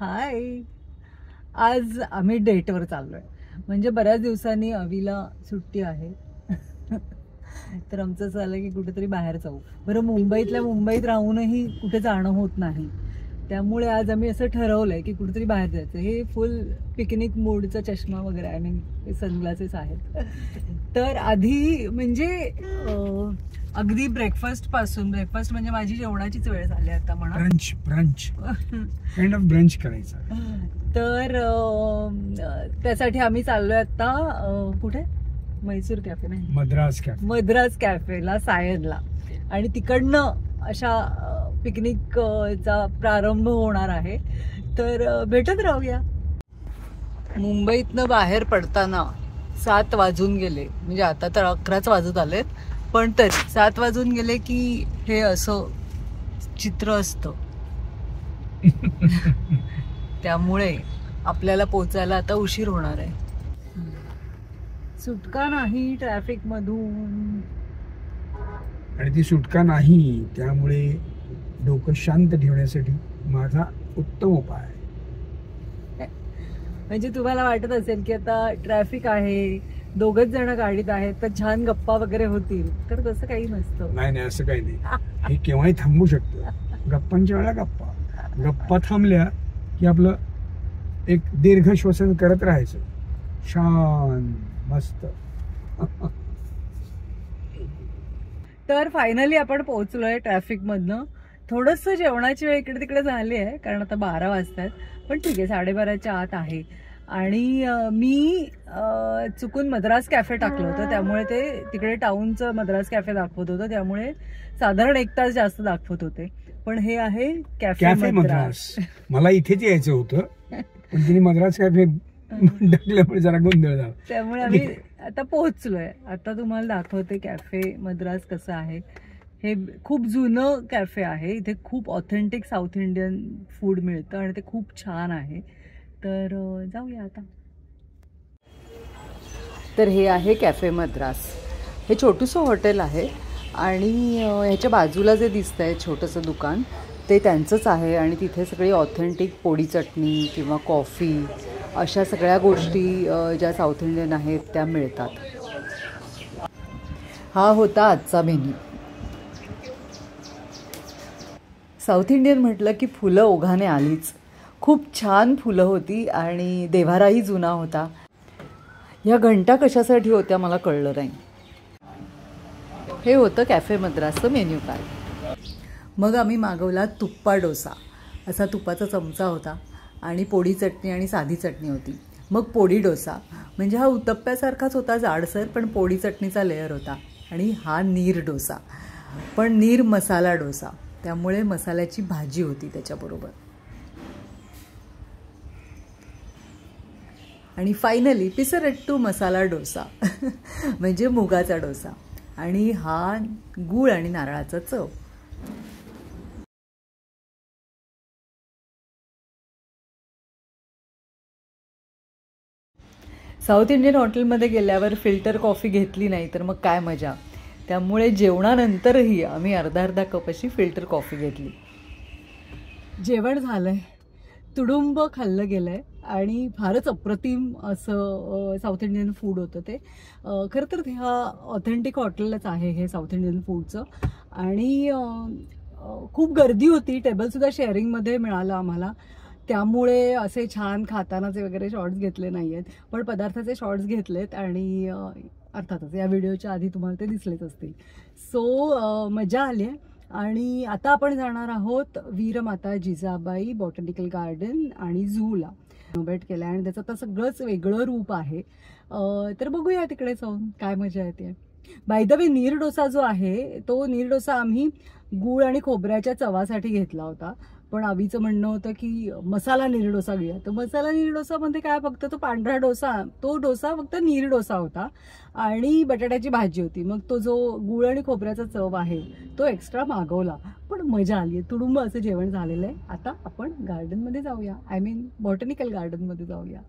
हाय. आज आम्ही डेटवर चाललोय. म्हणजे बऱ्याच दिवसांनी अवीला सुट्टी आहे. तर आमचं असं आलं की कुठेतरी बाहेर जाऊ. बरं, मुंबईतल्या मुंबईत राहूनही कुठे जाणं होत नाही. त्यामुळे आज आम्ही असं ठरवलंय की कुठेतरी बाहेर जायचं. हे फुल पिकनिक मूडचा चष्मा वगैरे, आय मीन सनग्लासेस आहेत. तर आधी म्हणजे अगदी ब्रेकफास्ट पासून, ब्रेकफास्ट म्हणजे माझी जेवणाचीच वेळ झाली आता म्हणा. ब्रंच काइंड ऑफ ब्रंच करायचा. तर त्यासाठी आम्ही चाललोय आता कुठे, मैसूर कॅफे नाही, मद्रास कॅफेला, सायनला. आणि तिकडनं अशा पिकनिकचा प्रारंभ होणार आहे. तर भेटत राहूया. मुंबईतनं बाहेर पडताना 7 वाजून गेले. म्हणजे आता तर 11च वाजत आलेत, पण तरी 7 वाजून गेले की हे असं चित्र असतं. त्यामुळे आपल्याला पोचायला आता उशीर होणार आहे. सुटका नाही ट्रॅफिक मधून, आणि ती सुटका नाही. त्यामुळे डोकं शांत ठेवण्यासाठी माझा उत्तम उपाय आहे. म्हणजे तुम्हाला वाटत असेल की आता ट्रॅफिक आहे, दोघच जण गाडीत आहेत, तर छान गप्पा वगैरे होतील, तर तसं काही नसतं. नाही, असं काही नाही. हे केव्हाही थांबू शकतं. गप्पांच्या वेळेला गप्पा थांबल्या की आपलं एक दीर्घ श्वसन करत राहायचं, शांत मस्त. तर फायनली आपण पोहोचलोय ट्रॅफिक मधनं. थोडस जेवणाची वेळ इकडे तिकडे झाली आहे, कारण आता 12 वाजतात. पण ठीक आहे, 12:30च्या आत आहे. आणि मी चुकून मद्रास कॅफे टाकलं होतं, त्यामुळे ते तिकडे टाउनचं मद्रास कॅफे दाखवत होतं. त्यामुळे साधारण 1 तास जास्त दाखवत होते. पण हे आहे कॅफे मद्रास. मला इथेच यायचं होतं, पण तिने मद्रास कॅफे टाकल्यामुळे जरा गोंधळ झाला. त्यामुळे आम्ही आता पोहोचलोय. आता तुम्हाला दाखवते कॅफे मद्रास कसं आहे. हे खूप जुनं कॅफे आहे. इथे खूप ऑथेंटिक साऊथ इंडियन फूड मिळतं आणि ते खूप छान आहे. तर जाऊया आता. तर हे आहे कॅफे मद्रास. हे छोटंसं हॉटेल आहे आणि ह्याच्या बाजूला जे दिसतंय छोटंसं दुकान, ते त्यांचंच आहे. आणि तिथे सगळी ऑथेंटिक पोळी चटणी किंवा कॉफी अशा सगळ्या गोष्टी ज्या साऊथ इंडियन आहेत त्या मिळतात. हा होता आजचा मेन्यू. साऊथ इंडियन म्हटलं की फुलं ओघाने आलीच. खूप छान फुलं होती आणि देव्हाराही जुना होता. ह्या घंटा कशासाठी होत्या मला कळलं नाही. हे होतं कॅफे मद्रासचं मेन्यू कार्ड. मग आम्ही मागवला तुप्पा डोसा. असा तुपाचा चमचा होता आणि पोळी चटणी आणि साधी चटणी होती. मग पोळी डोसा म्हणजे हा उत्तप्प्यासारखाच होता, जाडसर, पण पोळी चटणीचा लेअर होता. आणि हा नीर डोसा, पण नीर मसाला डोसा, त्यामुळे मसाल्याची भाजी होती त्याच्याबरोबर. आणि फायनली पिसरट्टू मसाला डोसा म्हणजे मुगाचा डोसा. आणि हा गूळ आणि नारळाचा चव. साऊथ इंडियन हॉटेलमध्ये गेल्यावर फिल्टर कॉफी घेतली नाही तर मग काय मजा. त्यामुळे जेवणानंतरही आम्ही अर्धा कप अशी फिल्टर कॉफी घेतली. जेवण झालंय, तुडुंब खाल्लं गेलंय आणि फारच अप्रतिम असं साऊथ इंडियन फूड होतं ते. खरं तर ह्या ऑथेंटिक हॉटेलच आहे हे साऊथ इंडियन फूडचं. आणि खूप गर्दी होती. टेबलसुद्धा शेअरिंगमध्ये मिळालं आम्हाला. त्यामुळे असे छान खातानाचे वगैरे शॉर्ट्स घेतले नाही आहेत, पण पदार्थाचे शॉर्ट्स घेतलेत. आणि अर्थातच या व्हिडिओच्या आधी तुम्हाला ते दिसलेच असतील. सो मजा आली आहे. आणि आता आपण जाणार आहोत वीरमाता जिजाबाई बॉटॅनिकल गार्डन आणि झूला. इनोव्हेट केलं आणि त्याचं आता सगळंच वेगळं रूप आहे. तर बघूया तिकडे जाऊन काय मजा येते. बाय द वे, नीर डोसा जो आहे तो नीर डोसा आम्ही गूळ आणि खोबऱ्याच्या चवासाठी घेतला होता. पण आवीचं म्हणणं होतं की मसाला नीर डोसा घेऊया. तर मसाला नीर डोसामध्ये काय, फक्त तो पांढरा डोसा, तो डोसा फक्त नीर डोसा होता आणि बटाट्याची भाजी होती. मग तो जो गूळ आणि खोबऱ्याचा चव आहे तो एक्स्ट्रा मागवला. पण मजा आली आहे. तुडुंब असं जेवण झालेलं आहे. आता आपण गार्डनमध्ये जाऊया, आय मीन बॉटॅनिकल गार्डनमध्ये जाऊया.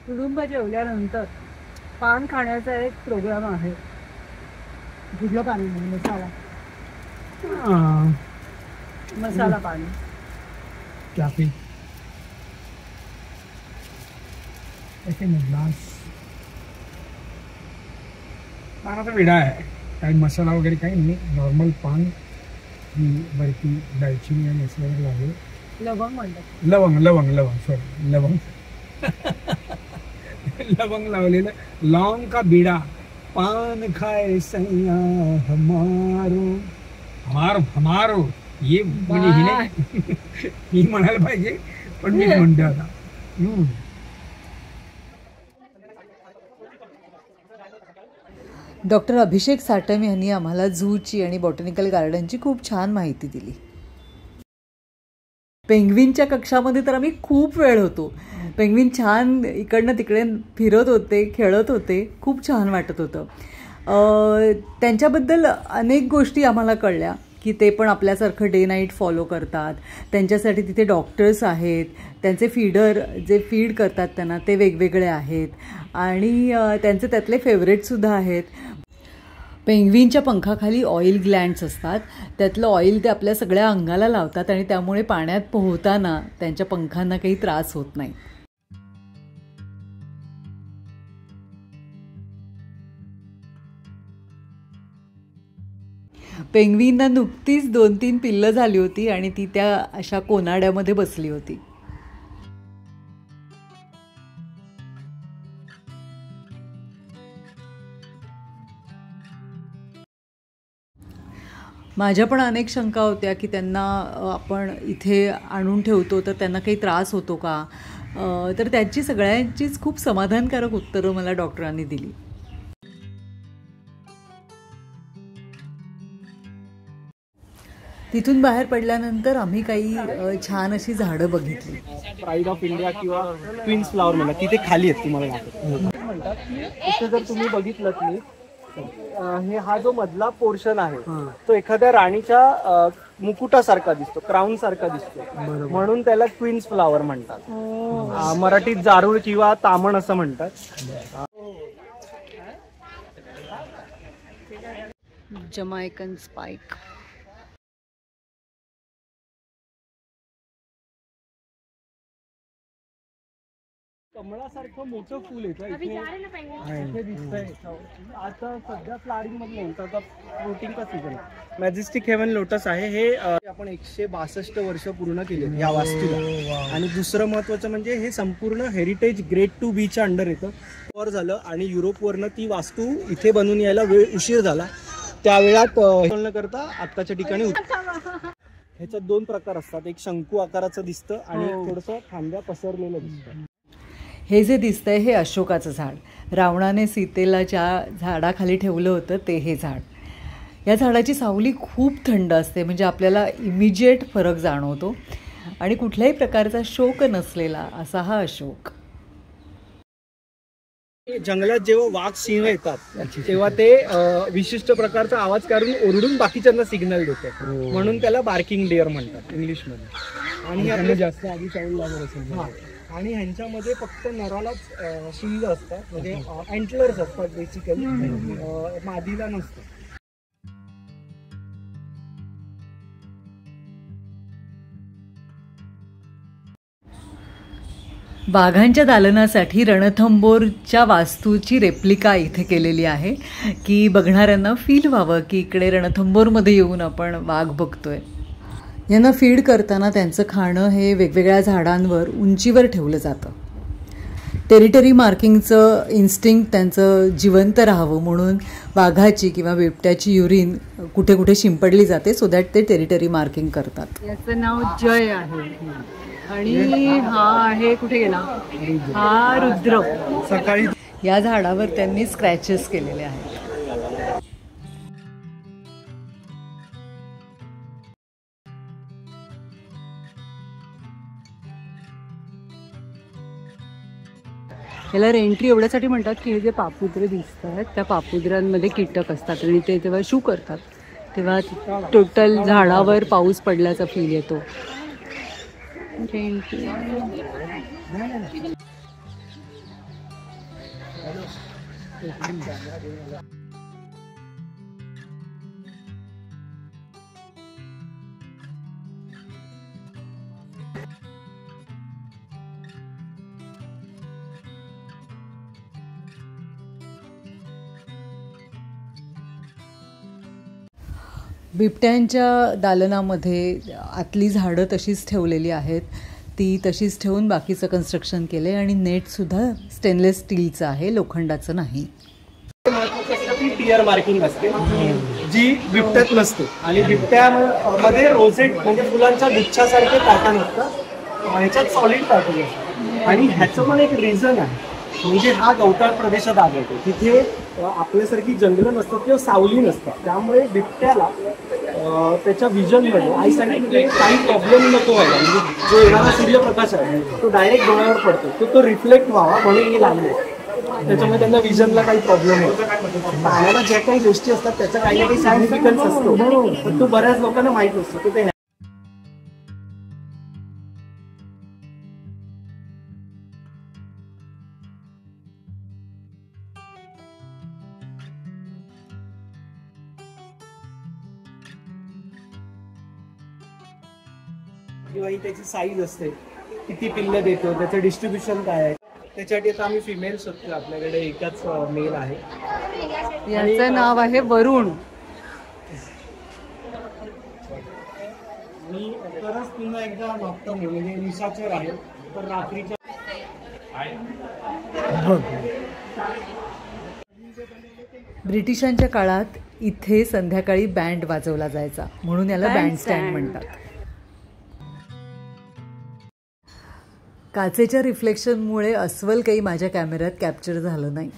तुडुंब जेवल्यानंतर पान खाण्याचा एक प्रोग्राम आहे. भिजलं पाणी मसाला मसाला पाणी कॅफे ग्लास पानाचा विडा आहे, काही मसाला वगैरे काही नाही, नॉर्मल पान, वरती दालचिनी आणि असं वगैरे लागेल. लवंग म्हणतात, लवंग लवंग लवंग सॉरी लवंग लवंग लावलेलं, लौंग का बिडा, पान खाए सैया हमारो हमारो हमारो, ये म्हणजे हिने ही म्हणायला पाहिजे पण मी म्हणते आता. डॉक्टर अभिषेक साटम यांनी आम्हाला झूची आणि बॉटॅनिकल गार्डनची खूप छान माहिती दिली. पेंग्विनच्या कक्षामध्ये तर आम्ही खूप वेळ होतो. पेंग्विन छान इकडनं तिकडे फिरत होते, खेळत होते, खूप छान वाटत होतं. त्यांच्याबद्दल अनेक गोष्टी आम्हाला कळल्या की ते पण आपल्यासारखं डे नाईट फॉलो करतात. त्यांच्यासाठी तिथे डॉक्टर्स आहेत, त्यांचे फीडर जे फीड करतात त्यांना ते वेगवेगळे आहेत आणि त्यांचे त्यातले फेवरेटसुद्धा आहेत. पेंग्विनच्या पंखाखाली ऑइल ग्लँड्स असतात, त्यातलं ऑइल ते आपल्या सगळ्या अंगाला लावतात आणि त्यामुळे पाण्यात पोहताना त्यांच्या पंखांना काही त्रास होत नाही. पेंग्विनना नुकतीच 2-3 पिल्लं झाली होती आणि ती त्या अशा कोनाड्यामध्ये बसली होती. माझ्या पण अनेक शंका होत्या की त्यांना आपण इथे आणून ठेवतो तर त्यांना काही त्रास होतो का, तर त्याची सगळ्यांचीच खूप समाधानकारक उत्तरं मला डॉक्टरांनी दिली. तिथून बाहेर पडल्यानंतर आम्ही काही छान अशी झाडं बघितली. प्राईड ऑफ इंडिया किंवा क्वीन्स फ्लावर म्हणतात, तिथे खाली आहेत तुम्हाला म्हणतात की इथे जर तुम्ही बघितलं की हे हा जो मधला पोर्शन आहे तो एखाद्या राणीच्या मुकुटासारखा दिसतो, क्राऊन सारखा दिसतो, म्हणून त्याला क्वीन्स फ्लावर म्हणतात. मराठीत जारूळ किंवा तामण असं म्हणतात. Jamaican spike. कमळासारखं मोठं फुल येतं इथे दिसतंय. आता सध्या फ्लावरिंग मध्ये त्याचा फ्रुटिंग का सीझन आहे. मॅजेस्टिक हेवन लोटस आहे हे. आपण 162 वर्ष पूर्ण केले या वास्तूला. आणि दुसरं महत्वाचं म्हणजे हे संपूर्ण हेरिटेज ग्रेड 2 बीच्या अंडर येतं. वर झालं आणि युरोपवरनं ती वास्तू इथे बनून यायला वेळ उशीर झाला. त्या वेळात न करता आत्ताच्या ठिकाणी ह्याच्यात 2 प्रकार असतात. एक शंकू आकाराचं दिसतं आणि थोडंसं फांद्या पसरलेलं दिसतं. हे जे दिसतंय हे अशोकाचं झाड. रावणाने सीतेला ज्या झाडाखाली ठेवलं होतं ते हे झाड. या झाडाची सावली खूप थंड असते, म्हणजे आपल्याला इमिजिएट फरक जाणवतो आणि कुठल्याही प्रकारचा शोक नसलेला असा हा अशोक. जंगलात जेव्हा वाघ सिंह येतात तेव्हा ते विशिष्ट प्रकारचा आवाज काढून ओरडून बाकीच्यांना सिग्नल देतात, म्हणून त्याला बार्किंग डिअर म्हणतात इंग्लिशमध्ये. आणि आपले जास्त आधी चावल लागत असेल. आणि ह्यांच्यामध्ये फक्त नरालाच शिंग असतात, म्हणजे अँटलर्स असतात बेसिकली, मादीला नसतं. वाघांच्या दालनासाठी रणथंबोरच्या वास्तूची रेप्लिका इथे केलेली आहे की बघणाऱ्यांना फील व्हावं की इकडे रणथंबोरमध्ये येऊन आपण वाघ बघतोय. यांना फीड करताना त्यांचं खाणं हे वेगवेगळ्या झाडांवर उंचीवर ठेवलं जातं. टेरिटरी मार्किंगचं इन्स्टिंक्ट त्यांचं जिवंत राहावं म्हणून वाघाची किंवा बिबट्याची युरिन कुठे कुठे शिंपडली जाते, सो दॅट ते टेरिटरी मार्किंग करतात. याचं नाव जय आहे आणि हा आहे कुठे गेला हा रुद्र. सकाळी या झाडावर त्यांनी स्क्रॅचेस केलेले आहेत. याला रेंट्री एवढ्यासाठी म्हणतात की हे जे पापुद्रे दिसत आहेत त्या पापुद्र्यांमध्ये कीटक असतात आणि ते तेव्हा शू करतात तेव्हा टोटल झाडावर पाऊस पडल्याचा फील येतो. बिबट्यांच्या दालनामध्ये आतली झाडं तशीच ठेवलेली आहेत, ती तशीच ठेवून बाकीचं कन्स्ट्रक्शन केलं आहे आणि नेटसुद्धा स्टेनलेस स्टीलचं आहे, लोखंडाचं नाही. टियर मार्किंग असते जी बिबट्यात नसते आणि बिबट्यामध्ये रोझेट म्हणजे फुलांच्या गुच्छासारखे पॅटर्न असतात, ह्याच्यात सॉलिड पॅटर्न असतात. आणि ह्याचं पण एक रिझन आहे, म्हणजे हा गवताळ प्रदेशात आढळतो, तिथे आपल्यासारखी जंगलं नसतात किंवा सावली नसतात, त्यामुळे बिबट्याला त्याच्या विजनमध्ये आयसाईटमध्ये काही प्रॉब्लेम नको व्हायला. म्हणजे जो येणारा सूर्यप्रकाश आहे तो डायरेक्ट डोळ्यावर पडतो, तो रिफ्लेक्ट व्हावा म्हणून हे लागले. त्याच्यामुळे त्यांना विजनला काही प्रॉब्लेम होतो. पाण्याला ज्या काही गोष्टी असतात त्याचा काही ना काही सिग्निफिकन्स असतो, पण तो बऱ्याच लोकांना माहीत नसतो. ते किंवा ही त्याची साईज असते, किती पिल्लं देतो, त्याचं डिस्ट्रीब्युशन काय आहे, त्याच्यासाठी आता आम्ही फिमेल शोधतो. आपल्याकडे एकच मेल आहे, याचं नाव आहे वरुण. मी तरच पुन्हा एकदा मागतो म्हणजे निशाचर आहे, तर रात्रीच्या ब्रिटिशांच्या काळात इथे संध्याकाळी बँड वाजवला जायचा, म्हणून याला बँड स्टँड म्हणतात. काचेच्या रिफ्लेक्शनमुळे अस्वल काही माझ्या कॅमेऱ्यात कॅप्चर झालं नाही.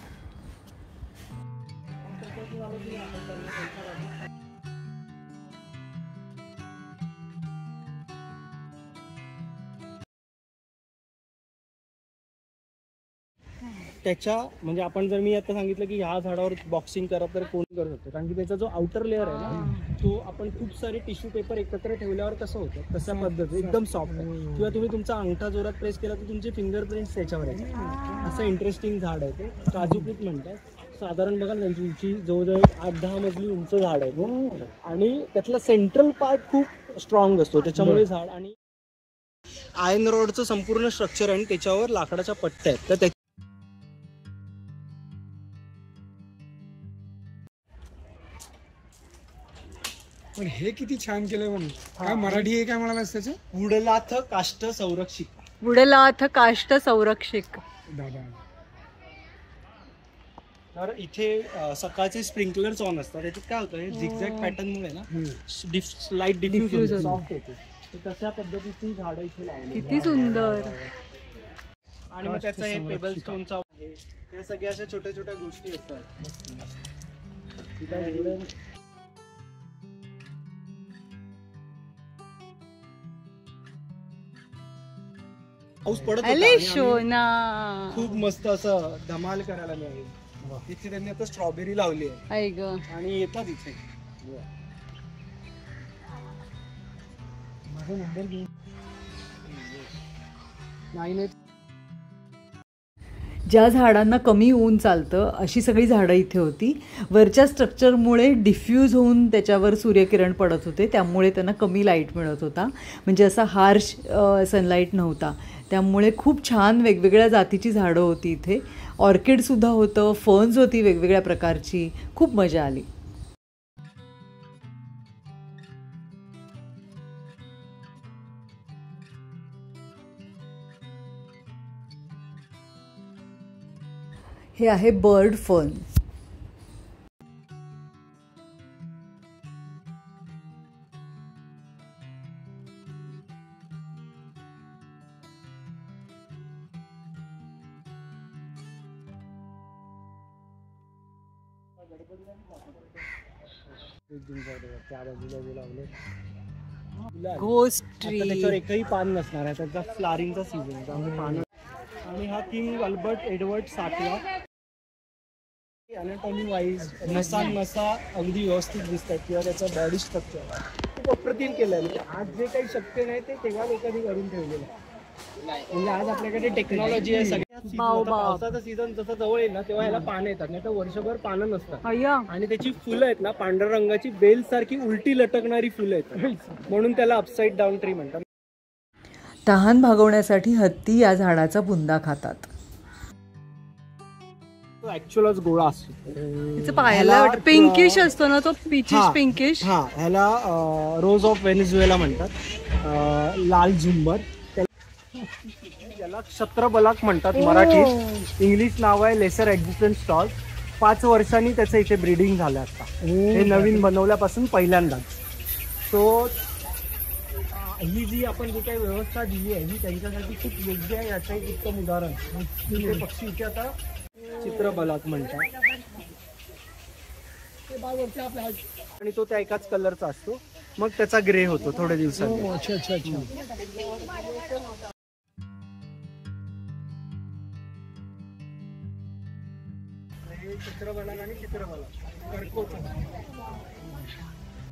त्याच्या म्हणजे आपण जर मी आता सांगितलं की ह्या झाडावर बॉक्सिंग करा तर कोण करू शकतो, कारण की त्याचा जो आउटर लेअर आहे ना, तो आपण खूप सारे टिश्यू पेपर एकत्र ठेवल्यावर कसं होतं तशा पद्धती एकदम सॉफ्ट आहे. किंवा तुम्ही तुमचा अंगठा जोरात प्रेस केला तर तुमचे फिंगरप्रिंट्स त्याच्यावर येतात. असं इंटरेस्टिंग झाड आहे ते, काजूपीठ म्हणतात. साधारण बघा त्यांची उंची जवळजवळ 8-10 मजली उंच झाड आहे आणि त्यातला सेंट्रल पार्ट खूप स्ट्रॉंग असतो, त्याच्यामुळे झाड. आणि आयर्न रोडचं संपूर्ण स्ट्रक्चर आणि त्याच्यावर लाकडाच्या पट्ट्या आहेत, तर पण हे किती छान केलंय म्हणून. काय मराठी आहे काय म्हणालास त्याचं? वुडलाथ काष्ठ संरक्षित. वुडलाथ काष्ठ संरक्षिक. दादा तर इथे सकाळचे स्प्रिंकलर्स ऑन असतात. त्याच्यात काय होतं, हे झिगझॅग पॅटर्नमुळे ना लाईट डिफ्यूज सॉफ्ट होते, तर तशा पद्धतीची झाडं इथे लावली. किती सुंदर. आणि मग त्याचं हे पेबल स्टोनचा आहे, हे सगळ्या अशा छोट्या छोट्या गोष्टी असतात. पाऊस पडत होता, खूप मस्त असं धमाल करायला मिळाली. इथे त्यांनी आता स्ट्रॉबेरी लावली आहे आणि येतात इथे. माझा नंबर घेऊन नाही. ज्या झाडांना कमी ऊन चालतं अशी सगळी झाडं इथे होती. वरच्या स्ट्रक्चरमुळे डिफ्यूज होऊन त्याच्यावर सूर्यकिरण पडत होते, त्यामुळे त्यांना कमी लाईट मिळत होता, म्हणजे असा हार्श सनलाईट नव्हता. त्यामुळे खूप छान वेगवेगळ्या जातीची झाडं होती इथे. ऑर्किडसुद्धा होतं, फर्न्स होती वेगवेगळ्या प्रकारची. खूप मजा आली. हे आहे बर्ड फर्न. Ghost tree. त्याच्यावर एकही पान नसणार आहे, त्याचा फ्लावरिंगचा सीझन आहे, पानं. आणि हा किंग अल्बर्ट एडवर्ड 7वा. अनाटॉमी वाईज नसा अगदी व्यवस्थित दिसतात, किंवा त्याचं बॉडी स्ट्रक्चर खूप अप्रतिम केलं. आज जे काही शक्य नाही ते तेव्हा लोकांनी करून ठेवलेलं आहे. म्हणजे आज आपल्याकडे टेक्नॉलॉजी आहे. पावसाचा सीझन जसं जवळ येईल ना तेव्हा ह्याला पानं येतात, नाही तर वर्षभर पानं नसतात. आणि त्याची फुलं आहेत ना पांढऱ्या रंगाची बेल सारखी उलटी लटकणारी फुलं आहेत, म्हणून त्याला अपसाइड डाऊन ट्री म्हणतात. तहान भागवण्यासाठी हत्ती या झाडाचा बुंदा खातात. तो ऍक्च्युअलच गोळा असतो. तिचं पाहायला पिंकिश असतो ना तो, पीचिश पिंकिश. हा, ह्याला रोज ऑफ व्हेनेझुएला म्हणतात, लाल झुंबर. त्याला छत्रबलाक म्हणतात मराठीत. इंग्लिश नाव आहे लेसर एक्झिस्टन्स स्टॉल. 5 वर्षांनी त्याचं इथे ब्रीडिंग झालं आता, हे नवीन बनवल्यापासून पहिल्यांदाच. सो ही जी आपण जी काही व्यवस्था दिली आहे ही त्यांच्यासाठी खूप योग्य आहे. याचं एक उत्तम उदाहरण हे पक्षी इथे आता चित्रबलाक म्हणतात. आणि तो त्या एकाच कलरचा असतो, मग त्याचा ग्रे होतो थोड्या दिवसांनी. अच्छा अच्छा अच्छा. चित्रबलाक आणि चित्रबलाक कर्कोट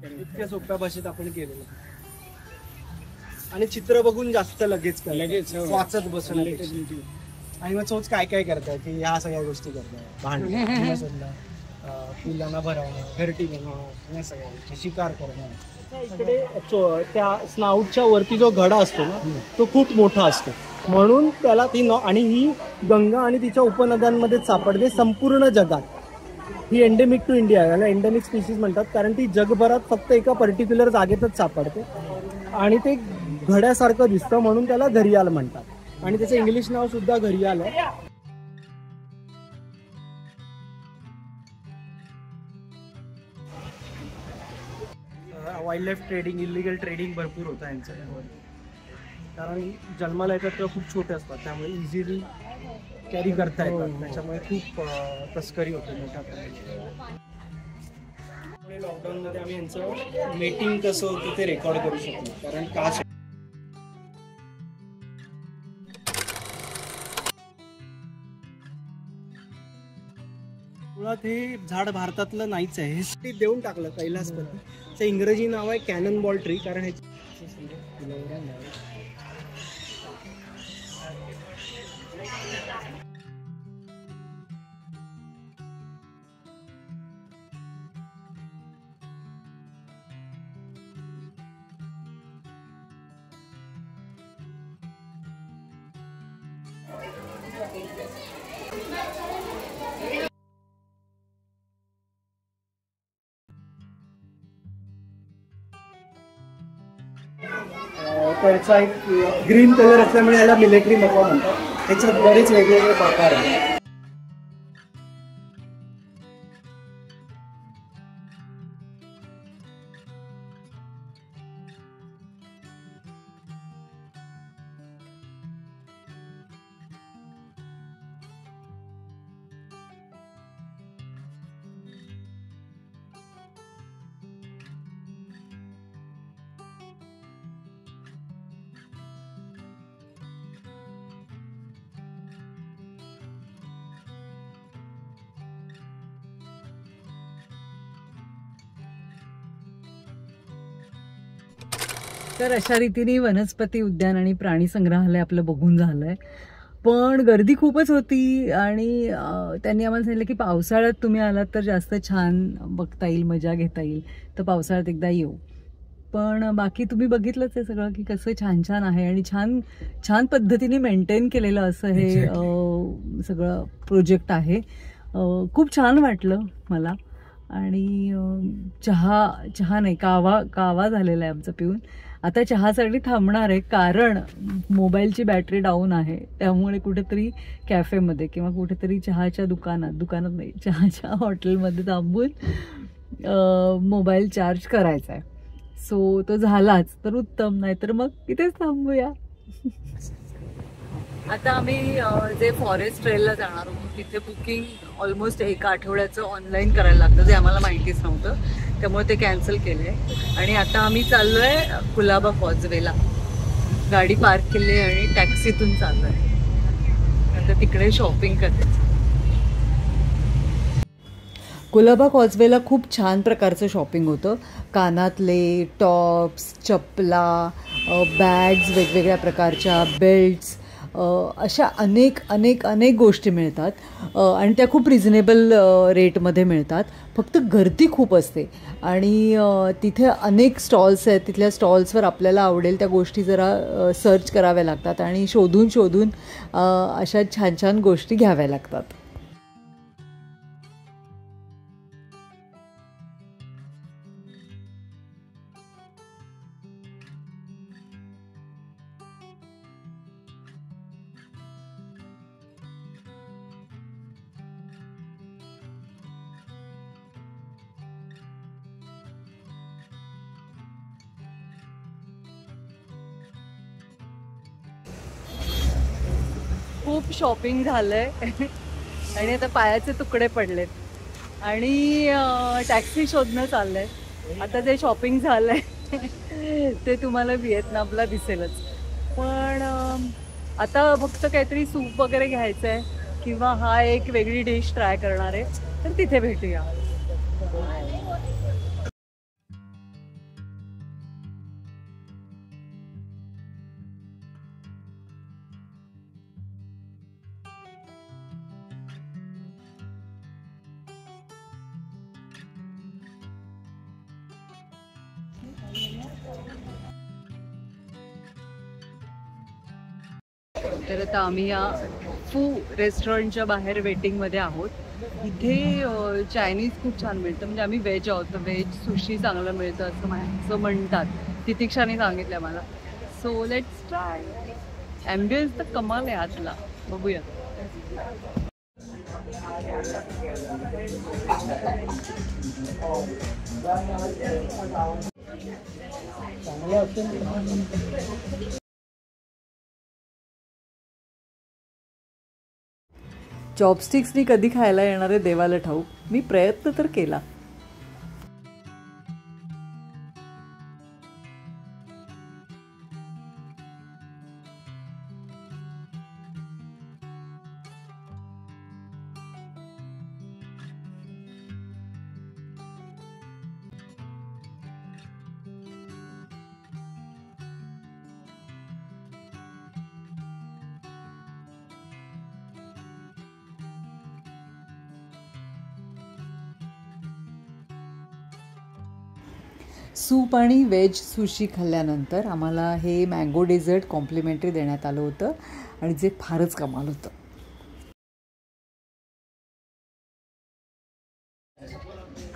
इतक्या सोप्या भाषेत आपण केलेलं. आणि चित्र बघून जास्त लगेच वाचत बसणं. आणि मग तोच काय काय करताय की ह्या सगळ्या गोष्टी करताय, भांडण, फुलांना भरवणं, घरटी बनवणं, या सगळ्या गोष्टी, शिकार करणं. इकडे त्या स्नाऊटच्या वरती जो घडा असतो ना तो खूप मोठा असतो, म्हणून त्याला ती आणि ही गंगा आणि तिच्या उपनद्यांमध्ये सापडते संपूर्ण जगात. ही एंडेमिक टू इंडिया, याला एंडेमिक स्पीसीज म्हणतात, कारण ती जगभरात फक्त एका पर्टिक्युलर जागेतच सापडते. आणि ते घड्यासारखं दिसतं म्हणून त्याला घरियाल म्हणतात. आणि त्याचं इंग्लिश नाव सुद्धा घरियाल आहे. Wild life trading, illegal trading भरपूर होतं यांचं, कारण जन्माला येतात तेव्हा खूप छोटे असतात, त्यामुळे इझिली कॅरी करता येतात, त्याच्यामुळे खूप तस्करी होते मोठ्या प्रमाणात. लॉकडाऊनमध्ये आम्ही यांचं मीटिंग कसं होतं ते रेकॉर्ड करू शकतो, कारण काश मुळात हे झाड भारतातलं नाहीच आहे, हे देऊन टाकलं कैलासपती. त्याचं इंग्रजी नाव आहे कॅनन बॉल ट्री, कारण ह्याची त्याचा एक ग्रीन कलर असल्यामुळे याला मिलिटरी मका म्हणतात. त्याच्यात बरेच वेगवेगळे प्रकार आहेत. तर अशा रीतीने वनस्पती उद्यान आणि प्राणी संग्रहालय आपलं बघून झालंय. पण गर्दी खूपच होती आणि त्यांनी आम्हाला सांगितलं की पावसाळ्यात तुम्ही आलात तर जास्त छान बघता येईल, मजा घेता येईल, तर पावसाळ्यात एकदा येऊ. पण बाकी तुम्ही बघितलंच आहे सगळं की कसं छान छान आहे आणि छान छान पद्धतीने मेंटेन केलेलं असं हे सगळं प्रोजेक्ट आहे. खूप छान वाटलं मला. आणि चहा नाही, कावा झालेला आहे आमचा पिऊन. आता चहासाठी थांबणार आहे कारण मोबाईलची बॅटरी डाऊन आहे, त्यामुळे कुठेतरी कॅफेमध्ये किंवा कुठेतरी चहाच्या दुकानात नाही, चहाच्या हॉटेलमध्ये थांबून मोबाईल चार्ज करायचा आहे. सो तो झालाच तर उत्तम, नाही तर मग इथेच थांबूया. आता आम्ही जे फॉरेस्ट ट्रेलला जाणार होतो तिथे बुकिंग ऑलमोस्ट 1 आठवड्याचं ऑनलाईन करायला लागतं, जे आम्हाला माहितीच नव्हतं, त्यामुळे ते कॅन्सल केलं आहे. आणि आता आम्ही चाललो आहे कुलाबा कॉजवेला, गाडी पार्क केली आहे आणि टॅक्सीतून चाललो आहे. आता तिकडे शॉपिंग करायचं. कुलाबा कॉजवेला खूप छान प्रकारचं शॉपिंग होतं. कानातले, टॉप्स, चपला, बॅग्स, वेगवेगळ्या प्रकारच्या बेल्ट्स, अशा अनेक गोष्टी मिळतात आणि त्या खूप रिझनेबल रेटमध्ये मिळतात. फक्त गर्दी खूप असते आणि तिथे अनेक स्टॉल्स आहेत. तिथल्या स्टॉल्सवर आपल्याला आवडेल त्या गोष्टी जरा सर्च कराव्या लागतात आणि शोधून अशा छान छान गोष्टी घ्याव्या लागतात. खूप शॉपिंग झालंय आणि आता पायाचे तुकडे पडलेत आणि टॅक्सी शोधणं चाललंय. आता जे शॉपिंग झालंय ते तुम्हाला व्हिएतनामला दिसेलच. पण आता फक्त काहीतरी सूप वगैरे घ्यायचं आहे किंवा हा एक वेगळी डिश ट्राय करणार आहे, तर तिथे भेटूया. तर आता आम्ही या फू रेस्टॉरंटच्या बाहेर वेटिंगमध्ये आहोत. इथे चायनीज खूप छान मिळतं, म्हणजे आम्ही व्हेज आहोत, व्हेज सुशी चांगलं मिळतं असं म्हणतात. तितिक्षाने सांगितलं मला. So let's try. ॲम्बियन्स तर कमाल आहे आतला, बघूया. चॉपस्टिक्सनी कधी खायला येणार आहे देवाला ठाऊक. मी प्रयत्न तर केला. सूप आणि व्हेज सुशी खाल्ल्यानंतर आम्हाला हे मँगो डेझर्ट कॉम्प्लिमेंटरी देण्यात आलं होतं आणि जे फारच कमाल होतं.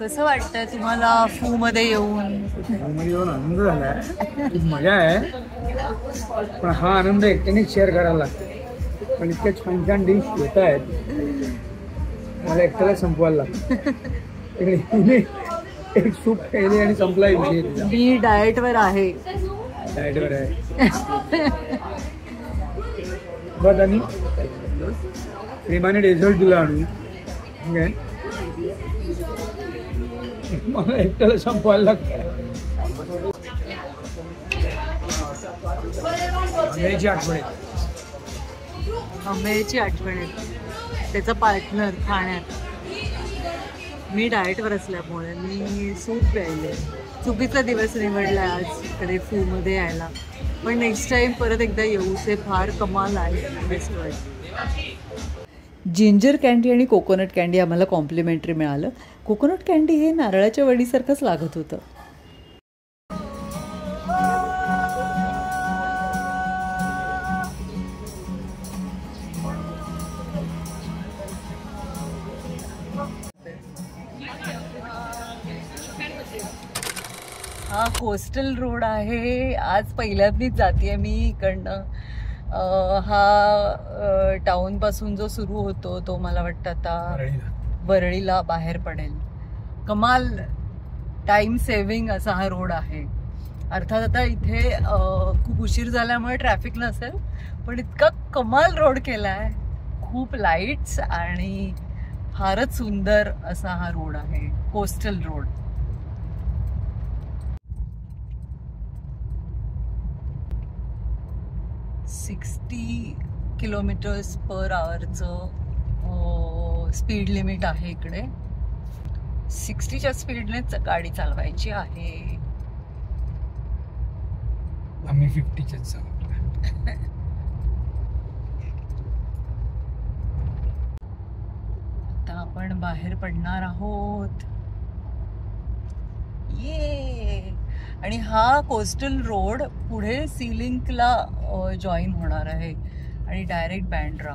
कसं वाटतंय तुम्हाला फूमध्ये येऊन? आनंद झालाय, खूप मजा आहे. पण हा आनंद एकट्यानेच शेअर करायला लागतो. पण इतक्या छान छान डिश येत आहेत, मला एकट्याला संपवायला लागतं. एक सूप खायले आणि संपला विषय. मी डाएटवर आहे. डाएटवर आहे. बघ आणि प्रेमाने डेझर्ट दिला आणून, मला एकट्याला संपवायला लागतं. आंब्याची आठवण आहे. त्याचा पार्टनर खाण्यात. मी डाएटवर असल्यामुळे मी सूप प्यायले. चुकीचा दिवस निवडला आज इकडे फूमध्ये यायला, पण नेक्स्ट टाइम परत एकदा येऊ. ते फार कमाल आहे रेस्टॉरंट. जिंजर कँडी आणि कोकोनट कँडी आम्हाला कॉम्प्लिमेंटरी मिळालं. कोकोनट कँडी हे नारळाच्या वडीसारखंच लागत होतं. हा कोस्टल रोड आहे. आज पहिल्यांदाच जाते मी इकडनं. हा टाऊनपासून जो सुरू होतो तो मला वाटतं आता वरळीला बाहेर पडेल. कमाल टाइम सेव्हिंग असा हा रोड आहे. अर्थात आता इथे खूप उशीर झाल्यामुळे ट्रॅफिक नसेल, पण इतका कमाल रोड केला आहे. खूप लाईट्स आणि फारच सुंदर असा हा रोड आहे, coastal road. km/h speed limit आहे इकडे. 60च्या स्पीडनेच गाडी चालवायची आहे. आम्ही 50च्याच चालवतो. आता आपण बाहेर पडणार आहोत. ये. आणि हा कोस्टल रोड पुढे सी लिंकला जॉईन होणार आहे आणि डायरेक्ट बँड्रा.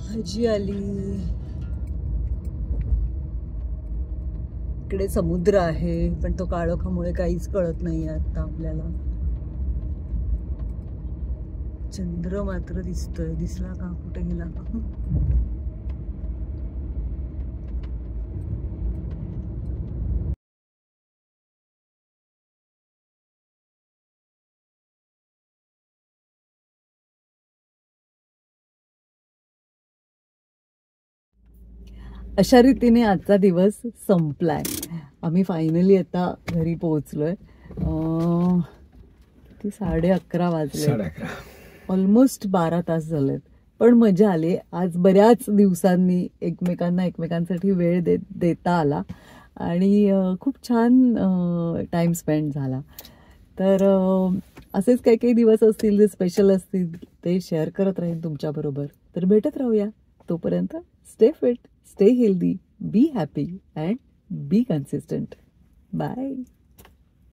हजी आली. इकडे समुद्र आहे, पण तो काळोखामुळे काहीच कळत नाही आता आपल्याला. चंद्र मात्र दिसतोय. दिसला का? कुठे गेला का? अशा रीतीने आजचा दिवस संपलाय. आम्ही फायनली आता घरी पोहोचलोय. ती 11:30 वाजले. 11:30. ऑलमोस्ट 12 तास झालेत. पण मजा आली. आज बऱ्याच दिवसांनी एकमेकांसाठी वेळ देता आला आणि खूप छान टाइम स्पेंड झाला. तर असेच काही काही दिवस असतील जे स्पेशल असतील ते शेअर करत राहीन तुमच्याबरोबर. तर भेटत राहूया. तोपर्यंत stay fit, stay healthy, be happy and be consistent. Bye.